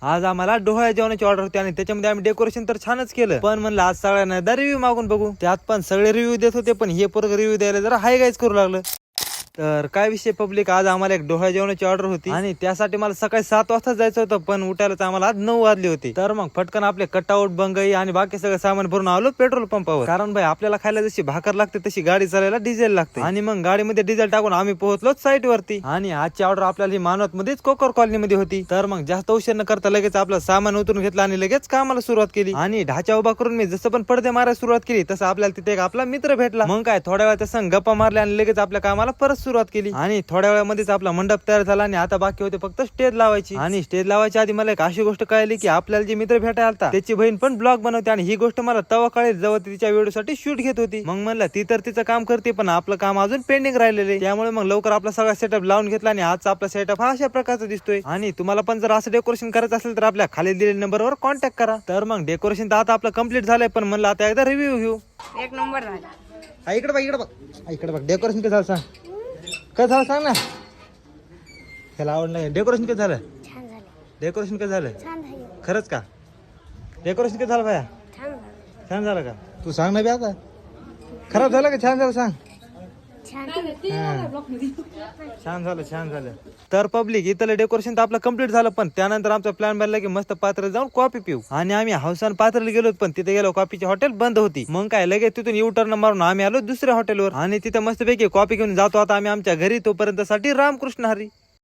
आज आम्हाला डोहाळ्या जेवणाची ऑर्डर होती आणि त्याच्यामध्ये आम्ही डेकोरेशन तर छानच केलं, पण म्हणलं आज सगळ्यांना रिव्ह्यू मागून बघू. त्यात पण सगळे रिव्ह्यू देत होते, पण हे पोरग रिव्ह्यू द्यायला जरा हाय गाईज करू लागलं. तर काय विषय पब्लिक, आज आम्हाला एक डोहाळ्या जेवणाची ऑर्डर होती आणि त्यासाठी मला सकाळी 7 वाजता जायचं होतं, पण उठायलाच आम्हाला आज 9 वाजले होते. तर मग फटकन आपले कटआउट, बंगई आणि बाकी सगळं सामान भरून आलो पेट्रोल पंपावर. कारण भाई आपल्याला खायला जशी भाकर लागते तशी गाडी चालायला डिझेल लागते. आणि मग गाडीमध्ये डिझेल टाकून आम्ही पोहोचलो साईट वरती. आणि आजची ऑर्डर आपल्याला ही मानवत मध्येच कोकर कॉलनी मध्ये होती. तर मग जास्त उशीर न करता लगेच आपलं सामान उतरून घेतलं आणि लगेच कामाला सुरुवात केली. आणि ढाचा उभा करून मी जसं पण पडदे मारायला सुरुवात केली तसं आपल्याला तिथे एक आपला मित्र भेटला. मग काय थोड्या वेळात संग गप्पा मारल्या आणि लगेच आपल्या कामाला परत सुरुवात केली. आणि थोड्या वेळामध्येच आपला मंडप तयार झाला आणि आता बाकी होते फक्त स्टेज लावायची. आणि स्टेज लावायच्या आधी मला एक अशी गोष्ट कळली की आपल्याला जे मित्र भेटायला आलता त्याची बहीण पण ब्लॉग बनवते. आणि ही गोष्ट मला तवा कळेल जेव्हा तिच्या व्हिडिओ साठी शूट घेत होती. मग म्हणलं ती तर तिचं काम करते, पण आपलं काम अजून पेंडिंग राहिलेले. त्यामुळे मग लवकर आपला सगळा सेटअप लावून घेतला आणि आजचा आपला सेटअप हा अशा प्रकारचा दिसतोय. आणि तुम्हाला पण जर असं डेकोरेशन करायचं असेल तर आपल्या खाली दिलेल्या नंबरवर कॉन्टॅक्ट करा. तर मग डेकोरेशन तर आता आपलं कम्प्लीट झालंय, पण म्हणलं आता एकदा रिव्ह्यू घेऊ. एक नंबर झाला. इकडे बघ इकडे बघ इकडे बघ, डेकोरेशन कसं झालं सांग, कसं झालं सांग ना. त्याला आवडलं डेकोरेशन कसं झालं, छान झालं. डेकोरेशन कसं झालं छान झालं. खरंच का, डेकोरेशन कसं झालं भाया, छान झालं. छान झालं का. तू सांग ना बी आता, खराब झालं का छान झालं सांग. छान. छान झालं छान झालं. तर पब्लिक इथलं डेकोरेशन तर आपलं कम्प्लीट झालं, पण त्यानंतर आमचा प्लॅन बनला की मस्त पात्र जाऊन कॉफी पिऊ. आणि आम्ही हौसान पात्रला गेलो, पण तिथे गेलो कॉफीची हॉटेल बंद होती. मग काय लगेच तिथून यू टर्न मारून आम्ही आलो दुसऱ्या हॉटेलवर आणि तिथे मस्तपैकी कॉफी घेऊन जातो आता आम्ही आमच्या घरी. तोपर्यंत साठी रामकृष्ण हरी.